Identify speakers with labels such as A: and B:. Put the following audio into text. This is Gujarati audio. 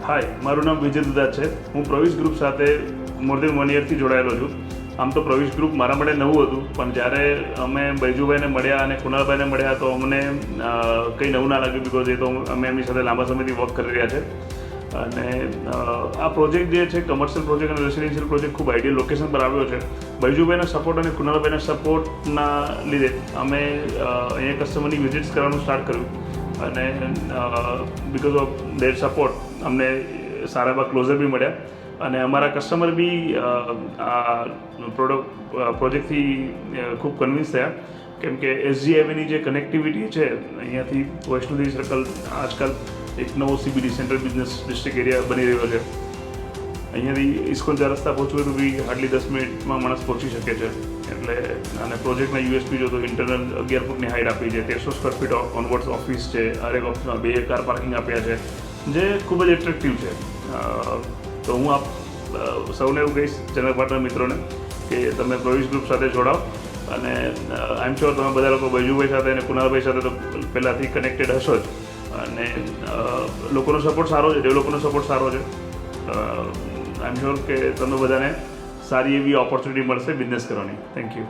A: હાય, મારું નામ વિજય દુધા છે. હું પ્રવીશ ગ્રુપ સાથે મોર દેન 1 યરથી જોડાયેલો છું. આમ તો પ્રવીશ ગ્રુપ મારા માટે નવું હતું, પણ જ્યારે અમે બૈજુભાઈને મળ્યા અને કુણાલભાઈને મળ્યા તો અમને કંઈ નવું ના લાગ્યું, બિકોઝ એ તો અમે એમની સાથે લાંબા સમયથી વર્ક કરી રહ્યા છે. અને આ પ્રોજેક્ટ જે છે કમર્શિયલ પ્રોજેક્ટ અને રેસિડેન્શિયલ પ્રોજેક્ટ ખૂબ આઈડિયલ લોકેશન પર આવ્યો છે. બૈજુભાઈના સપોર્ટ અને કુણાલભાઈના સપોર્ટના લીધે અમે અહીંયા કસ્ટમરની વિઝિટ્સ કરવાનું સ્ટાર્ટ કર્યું. અને બિકોઝ ઓફ દેટ સપોર્ટ અમને સારા એવા ક્લોઝર બી મળ્યા અને અમારા કસ્ટમર બી આ પ્રોજેક્ટથી ખૂબ કન્વિન્સ થયા, કેમ કે SGIVની જે કનેક્ટિવિટી છે અહીંયાથી વૈષ્ણોદેવી સર્કલ આજકાલ એક નવો CBD central business district area બની રહ્યો છે. અહીંયાથી ઇસ્કોન 4 રસ્તા પહોંચવું તો બી હાર્ડલી 10 મિનિટમાં માણસ પહોંચી શકે છે. એટલે અને પ્રોજેક્ટના USP જો તો ઇન્ટરનલ 11 ફૂટની હાઇટ આપી છે, 1300 સ્ક્વેર ફીટ ઓનવર્ડ્સ ઓફિસ છે, હરેક ઓફિસમાં 2 કાર પાર્કિંગ આપ્યા છે, જે ખૂબ જ એટ્રેક્ટિવ છે. તો હું આપ સૌને એવું કહીશ, ચેનલ પાર્ટનર મિત્રોને, કે તમે પ્રવીશ ગ્રુપ સાથે જોડાઓ. અને આઈ એમ શ્યોર તમે બધા લોકો બૈજુભાઈ સાથે અને કુણાલભાઈ સાથે તો પહેલાંથી કનેક્ટેડ હશો જ. અને લોકોનો સપોર્ટ સારો છે, ડેવલપરનો સપોર્ટ સારો છે. આઈ એમ શ્યોર કે તમે બધાને સારી એવી ઓપોર્ચ્યુનિટી મળશે બિઝનેસ કરવાની. Thank you.